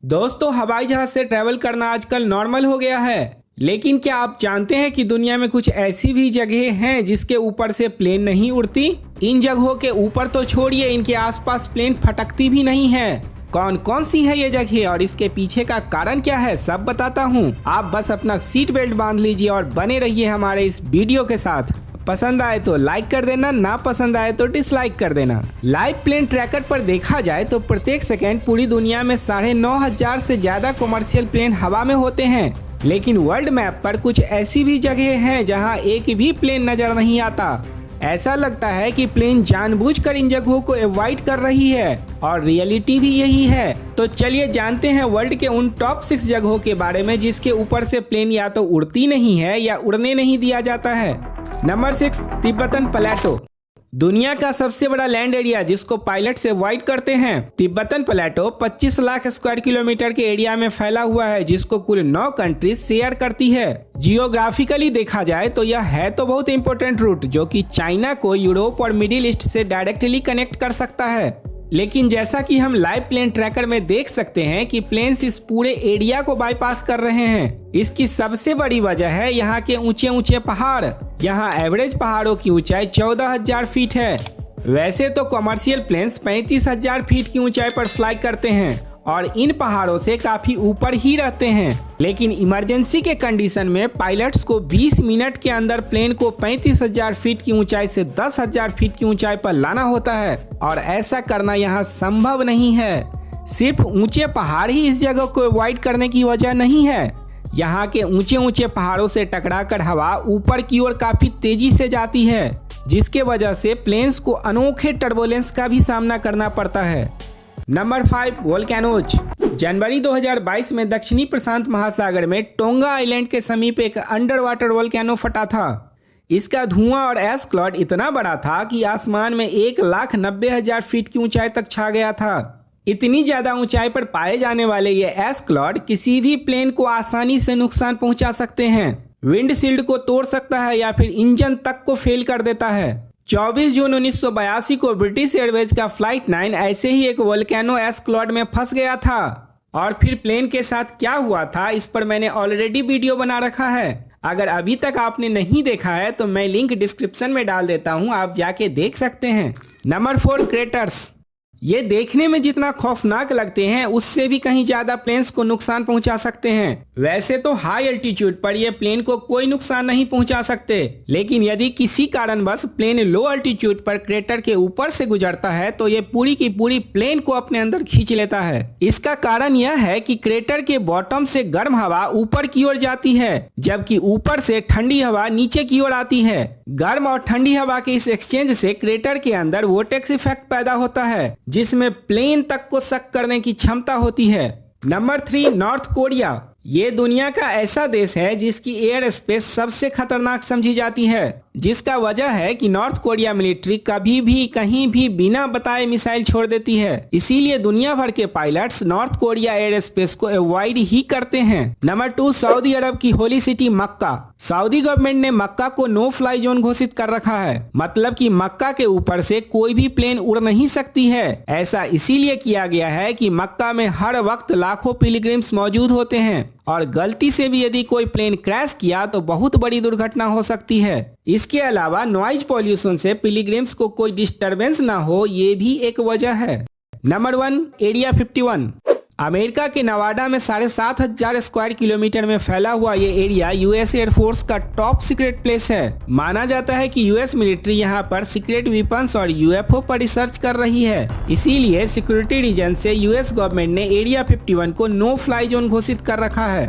दोस्तों, हवाई जहाज से ट्रैवल करना आजकल नॉर्मल हो गया है। लेकिन क्या आप जानते हैं कि दुनिया में कुछ ऐसी भी जगह हैं जिसके ऊपर से प्लेन नहीं उड़ती। इन जगहों के ऊपर तो छोड़िए, इनके आसपास प्लेन फटकती भी नहीं है। कौन कौन सी है ये जगह और इसके पीछे का कारण क्या है, सब बताता हूँ। आप बस अपना सीट बेल्ट बांध लीजिए और बने रहिए हमारे इस वीडियो के साथ। पसंद आए तो लाइक कर देना, ना पसंद आए तो डिसलाइक कर देना। लाइव प्लेन ट्रैकर पर देखा जाए तो प्रत्येक सेकंड पूरी दुनिया में 9,500 से ज्यादा कमर्शियल प्लेन हवा में होते हैं। लेकिन वर्ल्ड मैप पर कुछ ऐसी भी जगह हैं जहां एक भी प्लेन नजर नहीं आता। ऐसा लगता है कि प्लेन जानबूझकर इन जगहों को अवॉइड कर रही है और रियलिटी भी यही है। तो चलिए जानते हैं वर्ल्ड के उन टॉप 6 जगहों के बारे में जिसके ऊपर से प्लेन या तो उड़ती नहीं है या उड़ने नहीं दिया जाता है। नंबर 6, तिब्बतन प्लेटो। दुनिया का सबसे बड़ा लैंड एरिया जिसको पायलट से अवॉइड करते हैं। तिब्बतन प्लेटो 25 लाख स्क्वायर किलोमीटर के एरिया में फैला हुआ है, जिसको कुल 9 कंट्रीज शेयर करती है। जियोग्राफिकली देखा जाए तो यह है तो बहुत इंपॉर्टेंट रूट जो कि चाइना को यूरोप और मिडिल ईस्ट से डायरेक्टली कनेक्ट कर सकता है। लेकिन जैसा कि हम लाइव प्लेन ट्रैकर में देख सकते हैं कि प्लेन्स इस पूरे एरिया को बाईपास कर रहे हैं। इसकी सबसे बड़ी वजह है यहाँ के ऊंचे ऊंचे पहाड़। यहाँ एवरेज पहाड़ों की ऊंचाई 14,000 फीट है। वैसे तो कमर्शियल प्लेन्स 35,000 फीट की ऊंचाई पर फ्लाई करते हैं और इन पहाड़ों से काफी ऊपर ही रहते हैं। लेकिन इमरजेंसी के कंडीशन में पायलट्स को 20 मिनट के अंदर प्लेन को 35,000 फीट की ऊंचाई से 10,000 फीट की ऊंचाई पर लाना होता है और ऐसा करना यहाँ संभव नहीं है। सिर्फ ऊंचे पहाड़ ही इस जगह को अवॉइड करने की वजह नहीं है। यहाँ के ऊंचे ऊंचे पहाड़ों से टकराकर हवा ऊपर की ओर काफी तेजी से जाती है, जिसके वजह से प्लेन्स को अनोखे टर्बुलेंस का भी सामना करना पड़ता है। Number 5, volcanoes. जनवरी 2022 में दक्षिणी प्रशांत महासागर में टोंगा आइलैंड के समीप एक अंडर वाटर वोल्केनो फटा था। इसका धुआं और ऐश क्लाउड इतना बड़ा था कि आसमान में 1,90,000 फीट की ऊंचाई तक छा गया था। इतनी ज्यादा ऊंचाई पर पाए जाने वाले ये ऐश क्लाउड किसी भी प्लेन को आसानी से नुकसान पहुंचा सकते हैं। विंडशील्ड को तोड़ सकता है या फिर इंजन तक को फेल कर देता है। 24 जून 1982 को ब्रिटिश एयरवेज का फ्लाइट 9 ऐसे ही एक वोल्केनो ऐश क्लाउड में फंस गया था। और फिर प्लेन के साथ क्या हुआ था इस पर मैंने ऑलरेडी वीडियो बना रखा है। अगर अभी तक आपने नहीं देखा है तो मैं लिंक डिस्क्रिप्शन में डाल देता हूं, आप जाके देख सकते हैं। Number 4, craters. ये देखने में जितना खौफनाक लगते हैं उससे भी कहीं ज्यादा प्लेन्स को नुकसान पहुंचा सकते हैं। वैसे तो हाई एल्टीट्यूड पर ये प्लेन को कोई नुकसान नहीं पहुंचा सकते, लेकिन यदि किसी कारणवश प्लेन लो एल्टीट्यूड पर क्रेटर के ऊपर से गुजरता है तो ये पूरी की पूरी प्लेन को अपने अंदर खींच लेता है। इसका कारण यह है कि क्रेटर के बॉटम से गर्म हवा ऊपर की ओर जाती है, जबकि ऊपर से ठंडी हवा नीचे की ओर आती है। गर्म और ठंडी हवा के इस एक्सचेंज से क्रेटर के अंदर वोर्टेक्स इफेक्ट पैदा होता है, जिसमें प्लेन तक को सक करने की क्षमता होती है। Number 3, north Korea. ये दुनिया का ऐसा देश है जिसकी एयर स्पेस सबसे खतरनाक समझी जाती है, जिसका वजह है कि नॉर्थ कोरिया मिलिट्री कभी भी कहीं भी बिना बताए मिसाइल छोड़ देती है। इसीलिए दुनिया भर के pilots north Korea air space को अवॉइड ही करते हैं। नंबर 2, सऊदी अरब की होली सिटी मक्का। सऊदी गवर्नमेंट ने मक्का को नो फ्लाई जोन घोषित कर रखा है, मतलब कि मक्का के ऊपर से कोई भी प्लेन उड़ नहीं सकती है। ऐसा इसीलिए किया गया है कि मक्का में हर वक्त लाखों पिलग्रिम्स मौजूद होते हैं और गलती से भी यदि कोई प्लेन क्रैश किया तो बहुत बड़ी दुर्घटना हो सकती है। इसके अलावा नॉइज पॉल्यूशन से पिलग्रिम्स को कोई डिस्टरबेंस ना हो, ये भी एक वजह है। Number 1, area 51। अमेरिका के नवाडा में 7,500 स्क्वायर किलोमीटर में फैला हुआ ये एरिया यूएस एयरफोर्स का टॉप सीक्रेट प्लेस है। माना जाता है कि यूएस मिलिट्री यहाँ पर सीक्रेट वेपन्स और यूएफओ पर रिसर्च कर रही है। इसीलिए सिक्योरिटी रीजन से यूएस गवर्नमेंट ने एरिया 51 को नो फ्लाई जोन घोषित कर रखा है।